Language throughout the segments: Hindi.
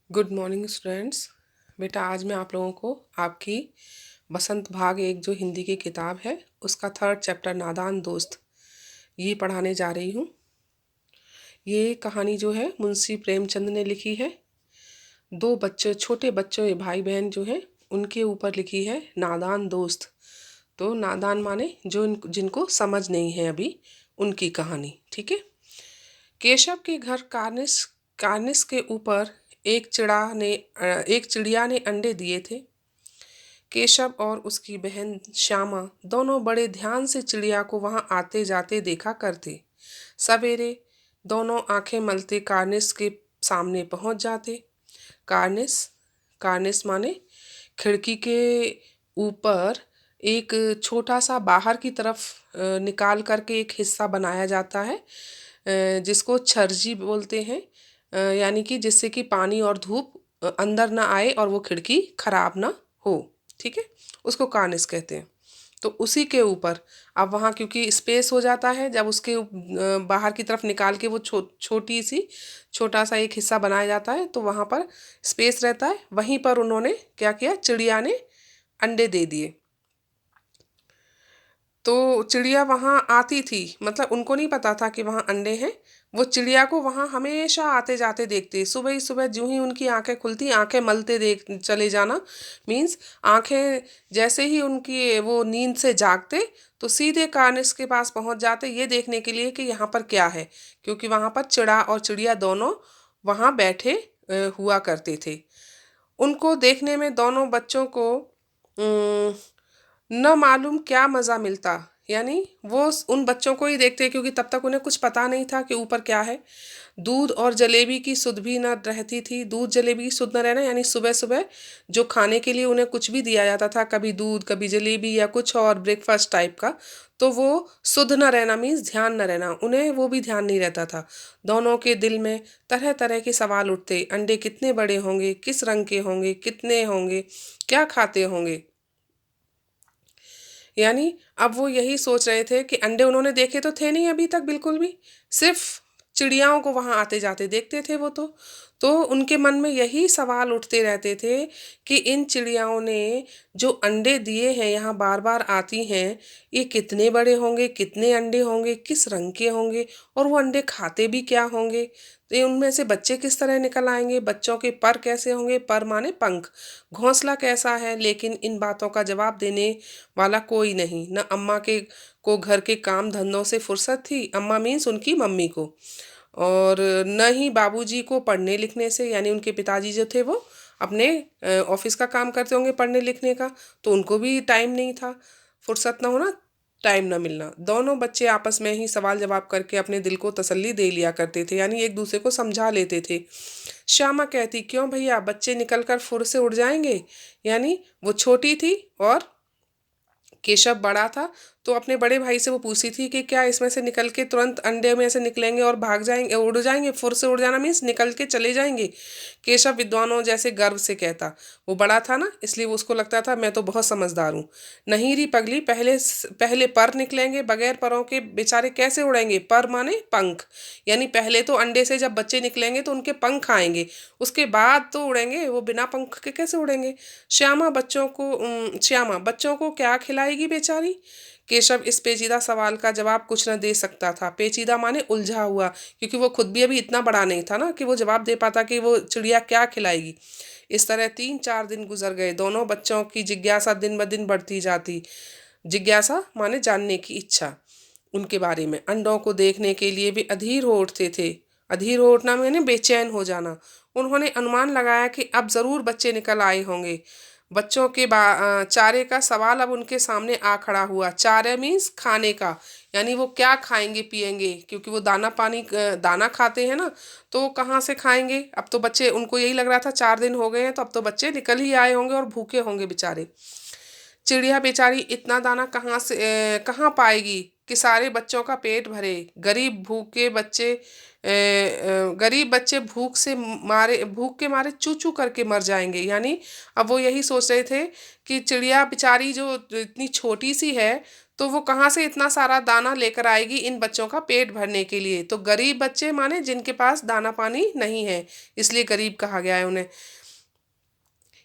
Good morning students. बेटा आज मैं आप लोगों को आपकी बसंत भाग एक जो हिंदी की किताब है उसका थर्ड चैप्टर नादान दोस्त ये पढ़ाने जा रही हूँ। ये कहानी जो है मुंशी प्रेमचंद ने लिखी है। दो बच्चे छोटे बच्चों भाई बहन जो है उनके ऊपर लिखी है नादान दोस्त। तो नादान माने जो जिनको समझ नहीं है अभी उनकी कहानी। ठीक है। केशव के घर कार्निस कार्निस के ऊपर एक चिड़िया ने अंडे दिए थे। केशव और उसकी बहन श्यामा दोनों बड़े ध्यान से चिड़िया को वहां आते जाते देखा करते। सवेरे दोनों आंखें मलते कार्निस के सामने पहुंच जाते। कार्निस कार्निस माने खिड़की के ऊपर एक छोटा सा बाहर की तरफ निकाल करके एक हिस्सा बनाया जाता है, जिसको छर्जी बोलते हैं। यानी कि जिससे कि पानी और धूप अंदर ना आए और वो खिड़की खराब ना हो। ठीक है। उसको कार्निस कहते हैं। तो उसी के ऊपर अब वहाँ क्योंकि स्पेस हो जाता है जब उसके बाहर की तरफ निकाल के वो छोटा सा एक हिस्सा बनाया जाता है तो वहाँ पर स्पेस रहता है। वहीं पर उन्होंने क्या किया, चिड़िया ने अंडे दे दिए। तो चिड़िया वहाँ आती थी, मतलब उनको नहीं पता था कि वहाँ अंडे हैं। वो चिड़िया को वहाँ हमेशा आते जाते देखते। सुबह ही सुबह जो ही उनकी आंखें खुलती आंखें मलते देख चले जाना। मीन्स आंखें जैसे ही उनकी वो नींद से जागते तो सीधे कार्निस के पास पहुंच जाते ये देखने के लिए कि यहाँ पर क्या है, क्योंकि वहाँ पर चिड़ा और चिड़िया दोनों वहाँ बैठे हुआ करते थे। उनको देखने में दोनों बच्चों को न मालूम क्या मज़ा मिलता। यानी वो उन बच्चों को ही देखते क्योंकि तब तक उन्हें कुछ पता नहीं था कि ऊपर क्या है। दूध और जलेबी की सुध भी न रहती थी। दूध जलेबी की सुध न रहना यानी सुबह सुबह जो खाने के लिए उन्हें कुछ भी दिया जाता था, कभी दूध कभी जलेबी या कुछ और ब्रेकफास्ट टाइप का, तो वो सुध न रहना मीन्स ध्यान न रहना, उन्हें वो भी ध्यान नहीं रहता था। दोनों के दिल में तरह तरह के सवाल उठते। अंडे कितने बड़े होंगे, किस रंग के होंगे, कितने होंगे, क्या खाते होंगे। यानी अब वो यही सोच रहे थे कि अंडे उन्होंने देखे तो थे नहीं अभी तक बिल्कुल भी, सिर्फ चिड़ियाओं को वहां आते जाते देखते थे वो। तो उनके मन में यही सवाल उठते रहते थे कि इन चिड़ियाओं ने जो अंडे दिए हैं यहाँ बार बार आती हैं, ये कितने बड़े होंगे, कितने अंडे होंगे, किस रंग के होंगे, और वो अंडे खाते भी क्या होंगे। तो ये उनमें से बच्चे किस तरह निकल आएंगे, बच्चों के पर कैसे होंगे, पर माने पंख, घोंसला कैसा है। लेकिन इन बातों का जवाब देने वाला कोई नहीं। न अम्मा के को घर के काम धंधों से फुर्सत थी, अम्मा मीन्स उनकी मम्मी को, और न ही बाबूजी को पढ़ने लिखने से, यानी उनके पिताजी जो थे वो अपने ऑफिस का काम करते होंगे पढ़ने लिखने का, तो उनको भी टाइम नहीं था। फुर्सत ना होना, टाइम ना मिलना। दोनों बच्चे आपस में ही सवाल जवाब करके अपने दिल को तसल्ली दे लिया करते थे, यानी एक दूसरे को समझा लेते थे। श्यामा कहती, क्यों भैया, बच्चे निकल कर फुर से उड़ जाएंगे। यानी वो छोटी थी और केशव बड़ा था, तो अपने बड़े भाई से वो पूछती थी कि क्या इसमें से निकल के तुरंत अंडे में से निकलेंगे और भाग जाएंगे, उड़ जाएंगे। फुर से उड़ जाना मीन्स निकल के चले जाएंगे। केशव विद्वानों जैसे गर्व से कहता। वो बड़ा था ना, इसलिए उसको लगता था मैं तो बहुत समझदार हूँ। नहीं री पगली, पहले पहले पर निकलेंगे, बगैर परों के बेचारे कैसे उड़ेंगे। पर माने पंख, यानी पहले तो अंडे से जब बच्चे निकलेंगे तो उनके पंख आएंगे, उसके बाद तो उड़ेंगे, वो बिना पंख के कैसे उड़ेंगे। श्यामा बच्चों को क्या खिलाएगी बेचारी। केशव इस पेचीदा सवाल का जवाब कुछ न दे सकता था। पेचीदा माने उलझा हुआ, क्योंकि वो खुद भी अभी इतना बड़ा नहीं था ना कि वो जवाब दे पाता कि वो चिड़िया क्या खिलाएगी। इस तरह 3-4 दिन गुजर गए। दोनों बच्चों की जिज्ञासा दिन ब दिन बढ़ती जाती। जिज्ञासा माने जानने की इच्छा उनके बारे में। अंडों को देखने के लिए भी अधीर हो उठते थे। अधीर हो उठना मैंने बेचैन हो जाना। उन्होंने अनुमान लगाया कि अब जरूर बच्चे निकल आए होंगे। बच्चों के चारे का सवाल अब उनके सामने आ खड़ा हुआ। चारे मीन्स खाने का, यानी वो क्या खाएंगे पिएंगे, क्योंकि वो दाना खाते हैं ना, तो वो कहाँ से खाएंगे। अब तो बच्चे, उनको यही लग रहा था 4 दिन हो गए हैं तो अब तो बच्चे निकल ही आए होंगे और भूखे होंगे बेचारे। चिड़िया बेचारी इतना दाना कहाँ पाएगी कि सारे बच्चों का पेट भरे। गरीब बच्चे भूख के मारे चू चू करके मर जाएंगे। यानी अब वो यही सोच रहे थे कि चिड़िया बेचारी जो इतनी छोटी सी है तो वो कहाँ से इतना सारा दाना लेकर आएगी इन बच्चों का पेट भरने के लिए। तो गरीब बच्चे माने जिनके पास दाना पानी नहीं है, इसलिए गरीब कहा गया है उन्हें।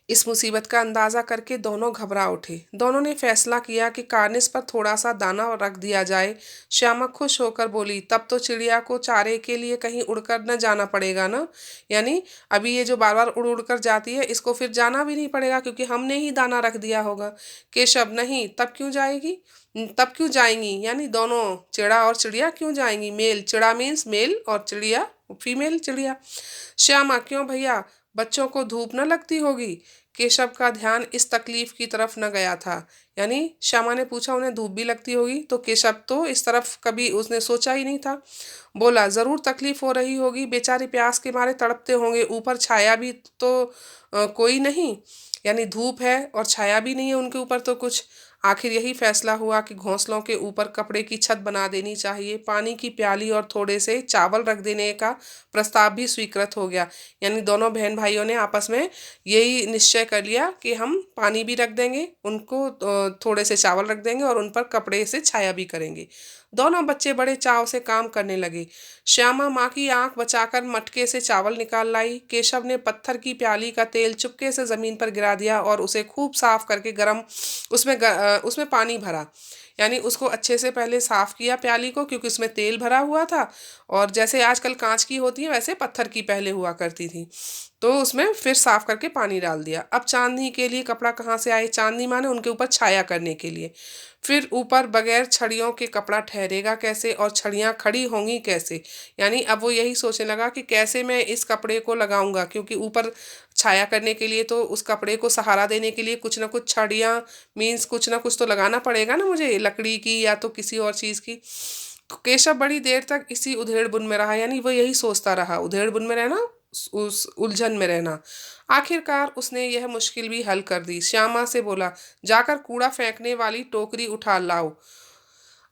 इस मुसीबत का अंदाजा करके दोनों घबरा उठे। दोनों ने फैसला किया कि कार्निस पर थोड़ा सा दाना रख दिया जाए। श्यामा खुश होकर बोली, तब तो चिड़िया को चारे के लिए कहीं उड़कर न जाना पड़ेगा ना। यानी अभी ये जो बार बार उड़ उड़ कर जाती है, इसको फिर जाना भी नहीं पड़ेगा क्योंकि हमने ही दाना रख दिया होगा। केशव, नहीं, तब क्यों जाएगी, तब क्यों जाएंगी, यानी दोनों चिड़ा और चिड़िया क्यों जाएंगी। मेल, चिड़ा मीन्स मेल और चिड़िया फीमेल चिड़िया। श्यामा, क्यों भैया, बच्चों को धूप न लगती होगी। केशव का ध्यान इस तकलीफ की तरफ न गया था। यानी श्यामा ने पूछा उन्हें धूप भी लगती होगी, तो केशव तो इस तरफ कभी उसने सोचा ही नहीं था। बोला, जरूर तकलीफ हो रही होगी, बेचारे प्यास के मारे तड़पते होंगे, ऊपर छाया भी तो कोई नहीं, यानी धूप है और छाया भी नहीं है उनके ऊपर तो कुछ। आखिर यही फैसला हुआ कि घोंसलों के ऊपर कपड़े की छत बना देनी चाहिए। पानी की प्याली और थोड़े से चावल रख देने का प्रस्ताव भी स्वीकृत हो गया। यानी दोनों बहन भाइयों ने आपस में यही निश्चय कर लिया कि हम पानी भी रख देंगे, उनको थोड़े से चावल रख देंगे और उन पर कपड़े से छाया भी करेंगे। दोनों बच्चे बड़े चाव से काम करने लगे। श्यामा माँ की आंख बचाकर मटके से चावल निकाल लाई। केशव ने पत्थर की प्याली का तेल चुपके से जमीन पर गिरा दिया और उसे खूब साफ करके गरम उसमें पानी भरा। यानी उसको अच्छे से पहले साफ किया प्याली को, क्योंकि उसमें तेल भरा हुआ था और जैसे आजकल कांच की होती है वैसे पत्थर की पहले हुआ करती थी। तो उसमें फिर साफ करके पानी डाल दिया। अब चांदनी के लिए कपड़ा कहाँ से आए, चांदनी माने उनके ऊपर छाया करने के लिए। फिर ऊपर बगैर छड़ियों के कपड़ा ठहरेगा कैसे और छड़ियाँ खड़ी होंगी कैसे। यानी अब वो यही सोचने लगा कि कैसे मैं इस कपड़े को लगाऊंगा, क्योंकि ऊपर छाया करने के लिए तो उस कपड़े को सहारा देने के लिए कुछ ना कुछ छड़ियाँ मीन्स कुछ ना कुछ तो लगाना पड़ेगा ना मुझे, लकड़ी की या तो किसी और चीज़ की। केशव बड़ी देर तक इसी उधेड़ बुन में रहा, यानी वो यही सोचता रहा, उधेड़ बुन में रहना, उस उलझन में रहना। आखिरकार उसने यह मुश्किल भी हल कर दी। श्यामा से बोला, जाकर कूड़ा फेंकने वाली टोकरी उठा लाओ।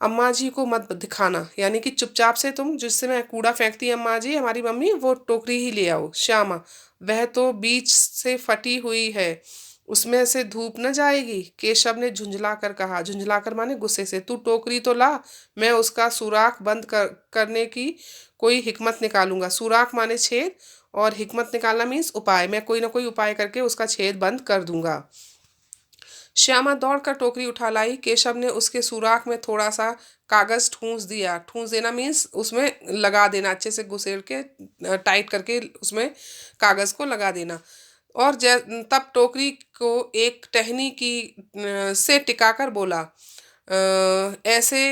अम्मा जी को मत दिखाना, यानी कि चुपचाप से तुम जिससे मैं कूड़ा फेंकती अम्मा जी हमारी मम्मी वो टोकरी ही ले आओ। श्यामा, वह तो बीच से फटी हुई है, उसमें से धूप न जाएगी। केशव ने झुंझला कर कहा, झुंझला कर माने गुस्से से, तू टोकरी तो ला, मैं उसका सुराख बंद करने की कोई हिकमत निकालूंगा। सुराख माने छेद और हिकमत निकालना मीन्स उपाय, मैं कोई ना कोई उपाय करके उसका छेद बंद कर दूंगा। श्यामा दौड़कर टोकरी उठा लाई। केशव ने उसके सुराख में थोड़ा सा कागज ठूंस दिया। ठूंस देना मीन्स उसमें लगा देना, अच्छे से घुसेड़ के टाइट करके उसमें कागज को लगा देना। और तब टोकरी को एक टहनी की से टिकाकर बोला, ऐसे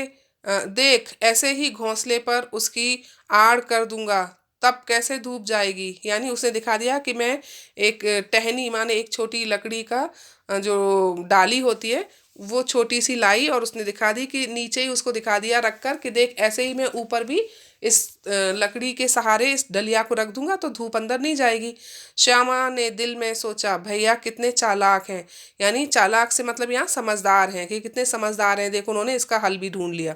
देख, ऐसे ही घोंसले पर उसकी आड़ कर दूंगा, तब कैसे धूप जाएगी। यानी उसने दिखा दिया कि मैं एक टहनी माने एक छोटी लकड़ी का जो डाली होती है वो छोटी सी लाई और उसने दिखा दी कि नीचे ही उसको दिखा दिया रख कर कि देख ऐसे ही मैं ऊपर भी इस लकड़ी के सहारे इस डलिया को रख दूंगा तो धूप अंदर नहीं जाएगी। श्यामा ने दिल में सोचा, भैया कितने चालाक हैं। यानी चालाक से मतलब यहाँ समझदार हैं, कि कितने समझदार हैं, देखो उन्होंने इसका हल भी ढूंढ लिया।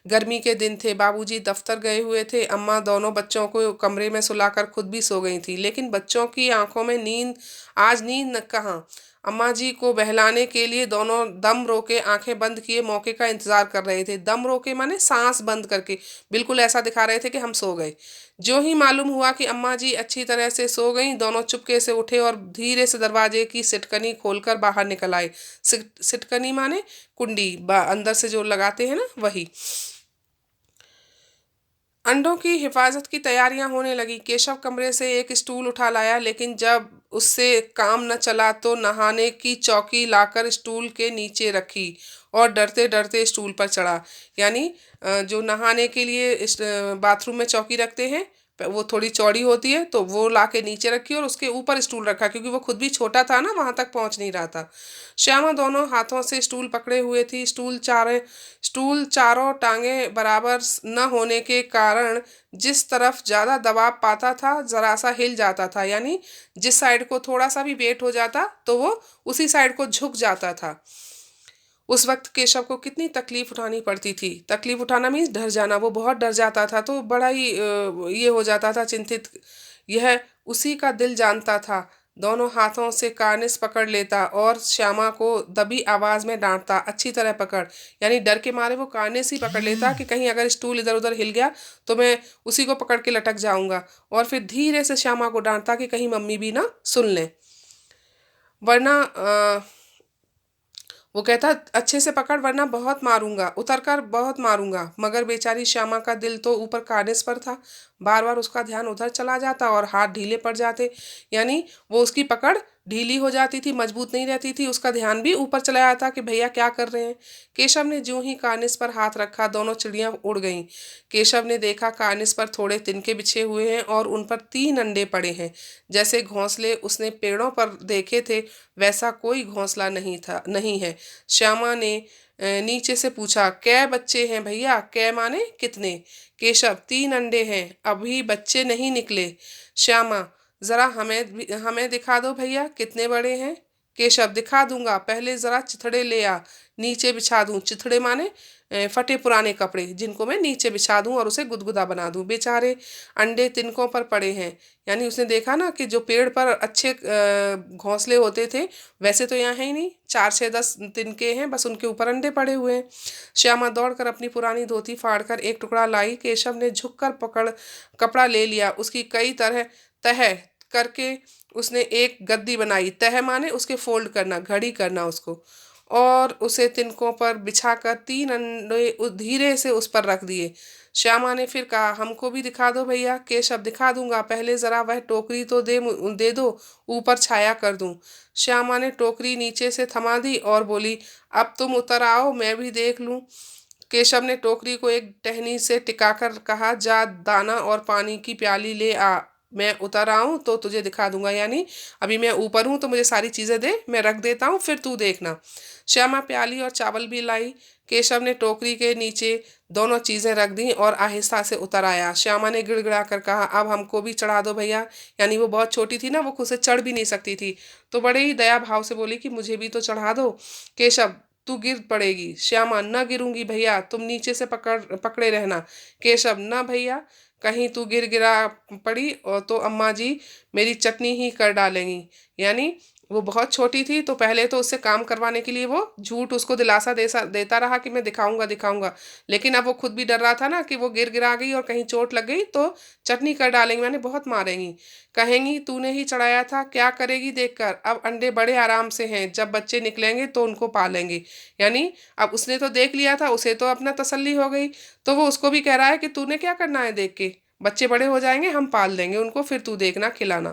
गर्मी के दिन थे, बाबूजी दफ्तर गए हुए थे, अम्मा दोनों बच्चों को कमरे में सुलाकर खुद भी सो गई थी। लेकिन बच्चों की आंखों में नींद, आज नींद न कहाँ। अम्मा जी को बहलाने के लिए दोनों दम रोके आंखें बंद किए मौके का इंतजार कर रहे थे। दम रोके माने सांस बंद करके, बिल्कुल ऐसा दिखा रहे थे कि हम सो गए। जो ही मालूम हुआ कि अम्मा जी अच्छी तरह से सो गईं, दोनों चुपके से उठे और धीरे से दरवाजे की सिटकनी खोलकर बाहर निकल आए। सिटकनी माने कुंडी, अंदर से जो लगाते हैं ना, वही। अंडों की हिफाजत की तैयारियां होने लगी। केशव कमरे से एक स्टूल उठा लाया, लेकिन जब उससे काम न चला तो नहाने की चौकी लाकर स्टूल के नीचे रखी और डरते डरते स्टूल पर चढ़ा। यानी जो नहाने के लिए इस बाथरूम में चौकी रखते हैं वो थोड़ी चौड़ी होती है, तो वो ला के नीचे रखी और उसके ऊपर स्टूल रखा, क्योंकि वो खुद भी छोटा था ना, वहां तक पहुंच नहीं रहा था। श्यामा दोनों हाथों से स्टूल पकड़े हुए थी। स्टूल चारों टांगे बराबर न होने के कारण जिस तरफ ज़्यादा दबाव पाता था जरा सा हिल जाता था। यानी जिस साइड को थोड़ा सा भी वेट हो जाता तो वो उसी साइड को झुक जाता था। उस वक्त केशव को कितनी तकलीफ उठानी पड़ती थी। तकलीफ उठाना मीन्स डर जाना, वो बहुत डर जाता था, तो बड़ा ही ये हो जाता था चिंतित। यह उसी का दिल जानता था दोनों हाथों से कार्निस पकड़ लेता और श्यामा को दबी आवाज में डांटता, अच्छी तरह पकड़। यानी डर के मारे वो कार्निस ही पकड़ लेता कि कहीं अगर स्टूल इधर उधर हिल गया तो मैं उसी को पकड़ के लटक जाऊंगा। और फिर धीरे से श्यामा को डांटता कि कहीं मम्मी भी ना सुन लें, वरना वो कहता अच्छे से पकड़ वरना बहुत मारूंगा, उतर कर बहुत मारूंगा। मगर बेचारी श्यामा का दिल तो ऊपर कानिस पर था। बार बार उसका ध्यान उधर चला जाता और हाथ ढीले पड़ जाते। यानी वो उसकी पकड़ ढीली हो जाती थी, मजबूत नहीं रहती थी, उसका ध्यान भी ऊपर चला जाता कि भैया क्या कर रहे हैं। केशव ने ज्यों ही कानिस पर हाथ रखा, दोनों चिड़ियां उड़ गईं। केशव ने देखा कानिस पर थोड़े तिनके बिछे हुए हैं और उन पर 3 अंडे पड़े हैं। जैसे घोंसले उसने पेड़ों पर देखे थे वैसा कोई घोंसला नहीं है। श्यामा ने नीचे से पूछा, कै बच्चे हैं भैया? कै माने कितने? केशव, 3 अंडे हैं, अभी बच्चे नहीं निकले। श्यामा, जरा हमें दिखा दो भैया, कितने बड़े हैं? केशव, दिखा दूंगा, पहले जरा चिथड़े ले आ, नीचे बिछा दूं। चिथड़े माने फटे पुराने कपड़े, जिनको मैं नीचे बिछा दूं और उसे गुदगुदा बना दूं। बेचारे अंडे तिनकों पर पड़े हैं। यानी उसने देखा ना कि जो पेड़ पर अच्छे घोंसले होते थे वैसे तो यहाँ है ही नहीं, 4 6 10 तिनके हैं, बस उनके ऊपर अंडे पड़े हुए हैं। श्यामा दौड़कर अपनी पुरानी धोती फाड़कर एक टुकड़ा लाई। केशव ने झुककर पकड़ कपड़ा ले लिया, उसकी कई तरह तह करके उसने एक गद्दी बनाई। तह माने उसके फोल्ड करना, घड़ी करना उसको, और उसे तिनकों पर बिछाकर 3 अंडे धीरे से उस पर रख दिए। श्यामा ने फिर कहा, हमको भी दिखा दो भैया। केशव, दिखा दूंगा, पहले जरा वह टोकरी तो दे दो, ऊपर छाया कर दूं। श्यामा ने टोकरी नीचे से थमा दी और बोली, अब तुम उतर आओ, मैं भी देख लूं। केशव ने टोकरी को एक टहनी से टिकाकर कहा, जा दाना और पानी की प्याली ले आ, मैं उतर आऊं तो तुझे दिखा दूंगा। यानी अभी मैं ऊपर हूं तो मुझे सारी चीजें दे, मैं रख देता हूं, फिर तू देखना। श्यामा प्याली और चावल भी लाई। केशव ने टोकरी के नीचे दोनों चीजें रख दी और आहिस्ता से उतर आया। श्यामा ने गिड़गिड़ा कर कहा, अब हमको भी चढ़ा दो भैया। यानी वो बहुत छोटी थी ना, वो खुद से चढ़ भी नहीं सकती थी, तो बड़े ही दया भाव से बोली कि मुझे भी तो चढ़ा दो। केशव, तू गिर पड़ेगी। श्यामा, न गिरूंगी भैया, तुम नीचे से पकड़े रहना। केशव, न भैया, कहीं तू गिरा पड़ी और तो अम्मा जी मेरी चटनी ही कर डालेंगी। यानी वो बहुत छोटी थी, तो पहले तो उससे काम करवाने के लिए वो झूठ उसको दिलासा देता रहा कि मैं दिखाऊंगा दिखाऊंगा। लेकिन अब वो खुद भी डर रहा था ना कि वो गिरा गई और कहीं चोट लग गई तो चटनी कर डालेंगी, मैंने बहुत मारेंगी। कहेंगी तूने ही चढ़ाया था, क्या करेगी देखकर। अब अंडे बड़े आराम से हैं, जब बच्चे निकलेंगे तो उनको पालेंगे। यानी अब उसने तो देख लिया था, उसे तो अपना तसल्ली हो गई, तो वो उसको भी कह रहा है कि तूने क्या करना है देख के, बच्चे बड़े हो जाएंगे, हम पाल देंगे उनको, फिर तू देखना खिलाना।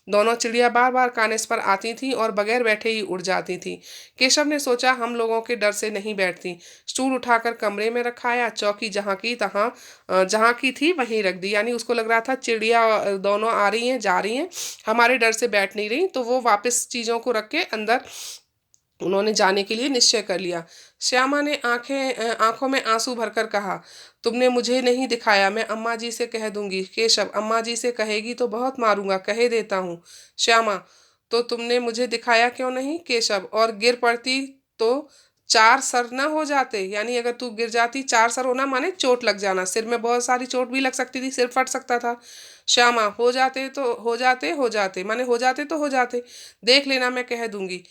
दोनों चिड़िया बार बार कानिस पर आती थीं और बगैर बैठे ही उड़ जाती थीं। केशव ने सोचा, हम लोगों के डर से नहीं बैठती। स्टूल उठाकर कमरे में रखाया, चौकी जहाँ की थी वहीं रख दी। यानी उसको लग रहा था चिड़िया दोनों आ रही हैं जा रही हैं, हमारे डर से बैठ नहीं रही, तो वो वापस चीज़ों को रख के अंदर उन्होंने जाने के लिए निश्चय कर लिया। श्यामा ने आंखों में आंसू भरकर कहा, तुमने मुझे नहीं दिखाया, मैं अम्मा जी से कह दूंगी। केशव, अम्मा जी से कहेगी तो बहुत मारूंगा, कहे देता हूँ। श्यामा, तो तुमने मुझे दिखाया क्यों नहीं? केशव, और गिर पड़ती तो 4 सर न हो जाते। यानी अगर तू गिर जाती, 4 सर होना माने चोट लग जाना, सिर में बहुत सारी चोट भी लग सकती थी, सिर फट सकता था। श्यामा, हो जाते माने हो जाते तो हो जाते, देख लेना, मैं कह दूंगी।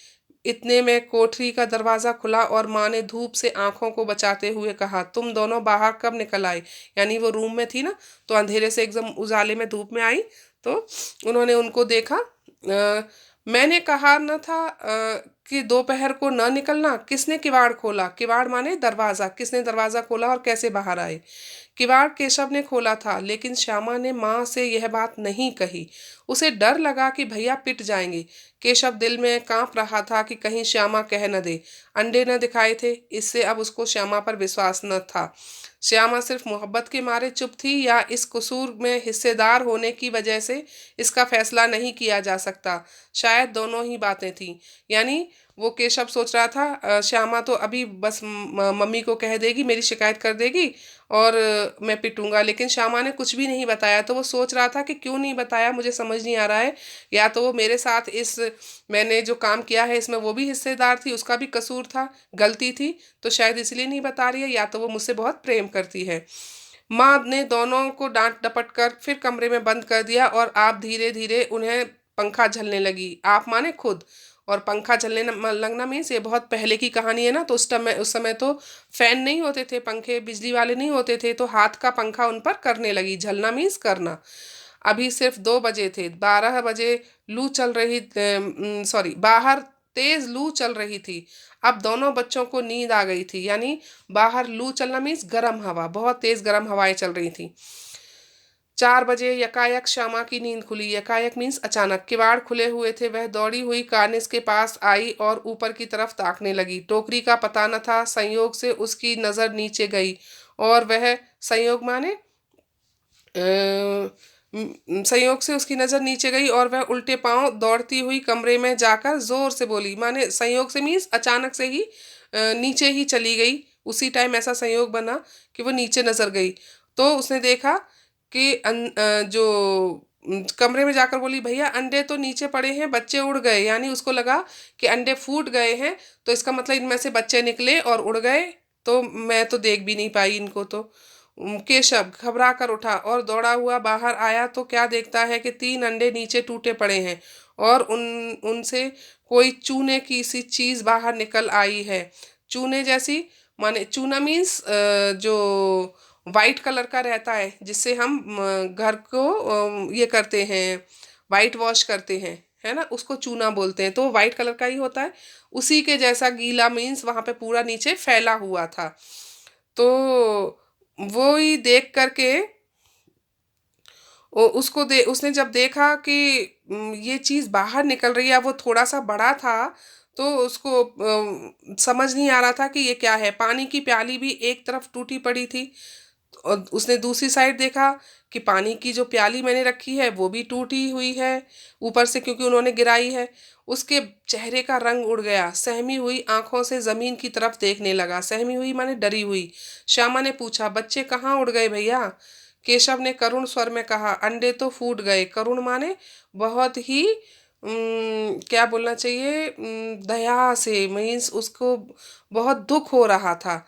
इतने में कोठरी का दरवाजा खुला और माँ ने धूप से आंखों को बचाते हुए कहा, तुम दोनों बाहर कब निकल आए? यानी वो रूम में थी ना, तो अंधेरे से एकदम उजाले में धूप में आई, तो उन्होंने उनको देखा। मैंने कहा न था कि दोपहर को न निकलना। किसने किवाड़ खोला? किवाड़ माने दरवाजा, किसने दरवाजा खोला और कैसे बाहर आए? किवाड़ केशव ने खोला था, लेकिन श्यामा ने माँ से यह बात नहीं कही। उसे डर लगा कि भैया पिट जाएंगे। केशव दिल में कांप रहा था कि कहीं श्यामा कह न दे। अंडे न दिखाए थे, इससे अब उसको श्यामा पर विश्वास न था। श्यामा सिर्फ मोहब्बत के मारे चुप थी या इस कसूर में हिस्सेदार होने की वजह से, इसका फैसला नहीं किया जा सकता। शायद दोनों ही बातें थीं। यानी वो केशव सोच रहा था, श्यामा तो अभी बस मम्मी को कह देगी, मेरी शिकायत कर देगी और मैं पिटूंगा। लेकिन श्यामा ने कुछ भी नहीं बताया, तो वो सोच रहा था कि क्यों नहीं बताया, मुझे समझ नहीं आ रहा है। या तो वो मेरे साथ मैंने जो काम किया है इसमें वो भी हिस्सेदार थी, उसका भी कसूर था, गलती थी, तो शायद इसलिए नहीं बता रही है, या तो वो मुझसे बहुत प्रेम करती है। माँ ने दोनों को डांट डपट कर फिर कमरे में बंद कर दिया और आप धीरे धीरे उन्हें पंखा झलने लगी। आप माने खुद। और पंखा झलने लगना मीन्स ये बहुत पहले की कहानी है ना, तो उस समय तो फैन नहीं होते थे, पंखे बिजली वाले नहीं होते थे, तो हाथ का पंखा उन पर करने लगी। झलना मीन्स करना। अभी सिर्फ 2 बजे थे, 12 बजे लू चल रही, सॉरी, बाहर तेज लू चल रही थी। अब दोनों बच्चों को नींद आ गई थी, यानी बाहर लू चलना मीन्स गर्म हवा, बहुत तेज गर्म हवाएं चल रही थी। 4 बजे यकायक श्यामा की नींद खुली। यकायक मीन्स अचानक। किवाड़ खुले हुए थे। वह दौड़ी हुई कार्निस के पास आई और ऊपर की तरफ ताकने लगी। टोकरी का पता न था। संयोग से उसकी नजर नीचे गई और वह, संयोग माने, संयोग से उसकी नजर नीचे गई और वह उल्टे पांव दौड़ती हुई कमरे में जाकर जोर से बोली। माने संयोग से मीन्स अचानक से ही नीचे ही चली गई। उसी टाइम ऐसा संयोग बना कि वो नीचे नजर गई। तो उसने देखा कि कमरे में जाकर बोली, भैया अंडे तो नीचे पड़े हैं, बच्चे उड़ गए। यानी उसको लगा कि अंडे फूट गए हैं, तो इसका मतलब इनमें से बच्चे निकले और उड़ गए, तो मैं तो देख भी नहीं पाई इनको। तो केशव घबरा कर उठा और दौड़ा हुआ बाहर आया तो क्या देखता है कि 3 अंडे नीचे टूटे पड़े हैं और उनसे कोई चूने की सी चीज बाहर निकल आई है। चूने जैसी, माने चूना मीन्स जो वाइट कलर का रहता है, जिससे हम घर को ये करते हैं, वाइट वॉश करते हैं, है ना, उसको चूना बोलते हैं। तो वाइट कलर का ही होता है। उसी के जैसा गीला मीन्स वहां पे पूरा नीचे फैला हुआ था। तो वो ही देख करके उसने जब देखा कि ये चीज बाहर निकल रही है, वो थोड़ा सा बड़ा था, तो उसको समझ नहीं आ रहा था कि ये क्या है। पानी की प्याली भी एक तरफ टूटी पड़ी थी और उसने दूसरी साइड देखा कि पानी की जो प्याली मैंने रखी है वो भी टूटी हुई है ऊपर से, क्योंकि उन्होंने गिराई है। उसके चेहरे का रंग उड़ गया। सहमी हुई आंखों से जमीन की तरफ देखने लगा। सहमी हुई माने डरी हुई। श्यामा ने पूछा, बच्चे कहाँ उड़ गए भैया? केशव ने करुण स्वर में कहा, अंडे तो फूट गए। करुण माने बहुत ही क्या बोलना चाहिए, दया से, मीन्स उसको बहुत दुख हो रहा था।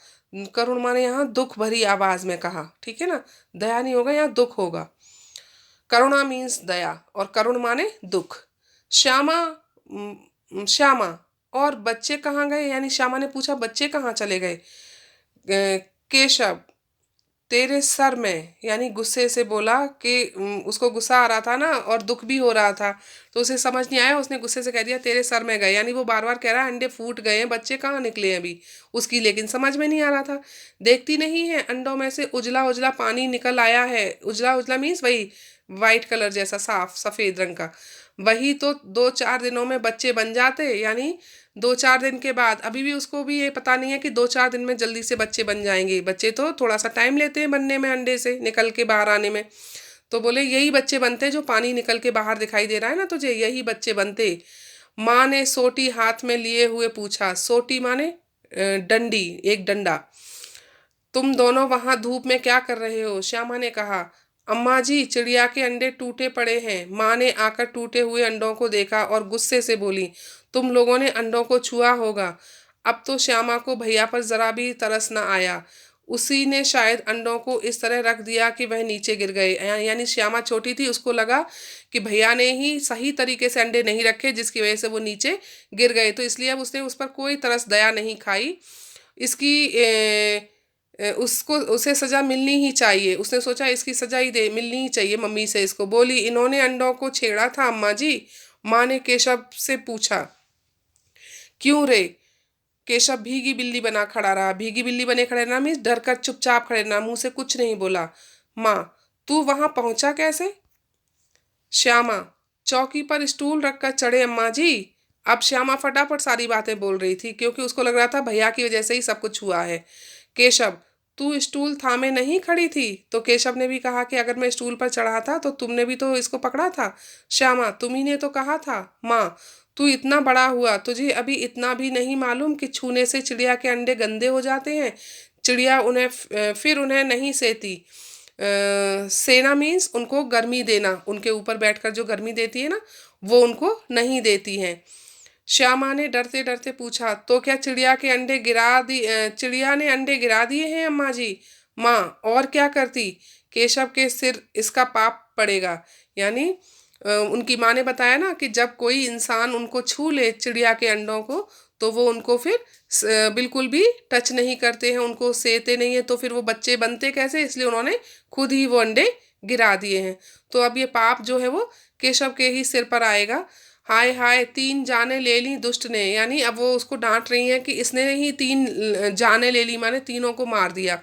करुण माने यहाँ दुख भरी आवाज में कहा, ठीक है ना, दया नहीं होगा, यहाँ दुख होगा। करुणा मीन्स दया और करुण माने दुख। श्यामा, श्यामा, और बच्चे कहाँ गए? यानी श्यामा ने पूछा, बच्चे कहाँ चले गए? केशव, तेरे सर में, यानी गुस्से से बोला कि उसको गुस्सा आ रहा था ना और दुख भी हो रहा था, तो उसे समझ नहीं आया। उसने गुस्से से कह दिया तेरे सर में गए, यानी वो बार बार कह रहा है अंडे फूट गए हैं, बच्चे कहाँ निकले हैं अभी उसकी, लेकिन समझ में नहीं आ रहा था। देखती नहीं है अंडों में से उजला उजला पानी निकल आया है। उजला उजला मीन्स वही वाइट कलर जैसा, साफ सफेद रंग का। वही तो 2-4 दिनों में बच्चे बन जाते, यानी 2-4 दिन के बाद। अभी भी उसको भी ये पता नहीं है कि 2-4 दिन में जल्दी से बच्चे बन जाएंगे। बच्चे तो थोड़ा सा टाइम लेते हैं बनने में, अंडे से निकल के बाहर आने में। तो बोले यही बच्चे बनते हैं जो पानी निकल के बाहर दिखाई दे रहा है ना तुझे, यही बच्चे बनते। माँ ने सोटी हाथ में लिए हुए पूछा। सोटी माने डंडी, एक डंडा। तुम दोनों वहां धूप में क्या कर रहे हो? श्यामा ने कहा, अम्मा जी चिड़िया के अंडे टूटे पड़े हैं। माँ ने आकर टूटे हुए अंडों को देखा और गुस्से से बोली, तुम लोगों ने अंडों को छुआ होगा। अब तो श्यामा को भैया पर जरा भी तरस न आया। उसी ने शायद अंडों को इस तरह रख दिया कि वह नीचे गिर गए। यानी श्यामा छोटी थी, उसको लगा कि भैया ने ही सही तरीके से अंडे नहीं रखे, जिसकी वजह से वो नीचे गिर गए। तो इसलिए अब उसने उस पर कोई तरस दया नहीं खाई। इसकी उसको उसे सजा मिलनी ही चाहिए। उसने सोचा इसकी सजा ही दे मिलनी ही चाहिए मम्मी से। इसको बोली, इन्होंने अंडों को छेड़ा था अम्मा जी? माँ ने केशव से पूछा। क्यों रे? केशव भीगी बिल्ली बना खड़ा रहा। भीगी बिल्ली बने खड़े ना मीन्स डर कर चुपचाप खड़े ना, मुंह से कुछ नहीं बोला। माँ, तू वहां पहुंचा कैसे? श्यामा, चौकी पर स्टूल रखकर चढ़े अम्मा जी। अब श्यामा फटाफट सारी बातें बोल रही थी, क्योंकि उसको लग रहा था भैया की वजह से ही सब कुछ हुआ है। केशव, तू स्टूल थामे नहीं खड़ी थी? तो केशव ने भी कहा कि अगर मैं स्टूल पर चढ़ा था तो तुमने भी तो इसको पकड़ा था। श्यामा, तुम्ही ने तो कहा था। माँ, तू इतना बड़ा हुआ, तुझे अभी इतना भी नहीं मालूम कि छूने से चिड़िया के अंडे गंदे हो जाते हैं? चिड़िया उन्हें फिर उन्हें नहीं सेती। सेना मीन्स उनको गर्मी देना, उनके ऊपर बैठकर जो गर्मी देती है ना, वो उनको नहीं देती हैं। श्यामा ने डरते डरते पूछा, तो क्या चिड़िया ने अंडे गिरा दिए हैं अम्मा जी? माँ, और क्या करती? केशव के सिर इसका पाप पड़ेगा। यानी उनकी माँ ने बताया ना कि जब कोई इंसान उनको छू ले चिड़िया के अंडों को, तो वो उनको फिर बिल्कुल भी टच नहीं करते हैं, उनको सेते नहीं है, तो फिर वो बच्चे बनते कैसे, इसलिए उन्होंने खुद ही वो अंडे गिरा दिए हैं। तो अब ये पाप जो है वो केशव के ही सिर पर आएगा। हाय हाय, 3 जानें ले ली दुष्ट ने, यानी अब वो उसको डांट रही हैं कि इसने ही 3 जानें ले ली, माने तीनों को मार दिया।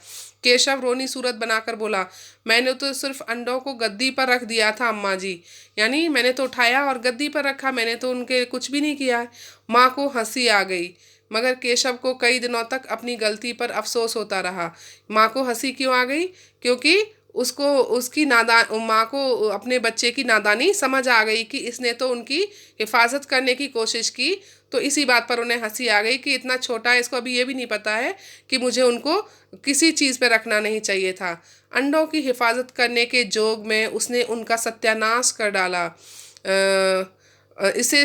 केशव रोनी सूरत बनाकर बोला, मैंने तो सिर्फ अंडों को गद्दी पर रख दिया था अम्मा जी, यानी मैंने तो उठाया और गद्दी पर रखा, मैंने तो उनके कुछ भी नहीं किया है। माँ को हंसी आ गई, मगर केशव को कई दिनों तक अपनी गलती पर अफसोस होता रहा। माँ को हंसी क्यों आ गई? क्योंकि उसको उसकी माँ को अपने बच्चे की नादानी समझ आ गई कि इसने तो उनकी हिफाजत करने की कोशिश की, तो इसी बात पर उन्हें हंसी आ गई कि इतना छोटा है, इसको अभी ये भी नहीं पता है कि मुझे उनको किसी चीज़ पे रखना नहीं चाहिए था। अंडों की हिफाजत करने के जोग में उसने उनका सत्यानाश कर डाला। इसे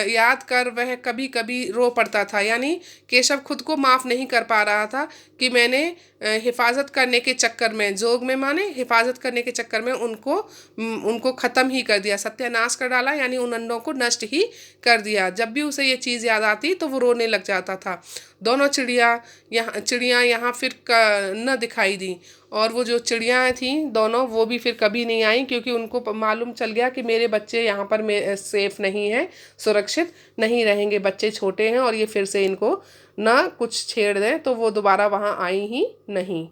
याद कर वह कभी कभी रो पड़ता था, यानी केशव खुद को माफ़ नहीं कर पा रहा था कि मैंने हिफाजत करने के चक्कर में, जोग में माने हिफाजत करने के चक्कर में उनको ख़त्म ही कर दिया, सत्यानाश कर डाला, यानी उन अंडों को नष्ट ही कर दिया। जब भी उसे ये चीज़ याद आती तो वो रोने लग जाता था। दोनों चिड़ियाँ यहाँ फिर न दिखाई दी, और वो जो चिड़ियाँ थीं दोनों, वो भी फिर कभी नहीं आईं, क्योंकि उनको मालूम चल गया कि मेरे बच्चे यहाँ पर सेफ नहीं हैं, सुरक्षित नहीं रहेंगे, बच्चे छोटे हैं और ये फिर से इनको ना कुछ छेड़ दें, तो वो दोबारा वहाँ आई ही नहीं।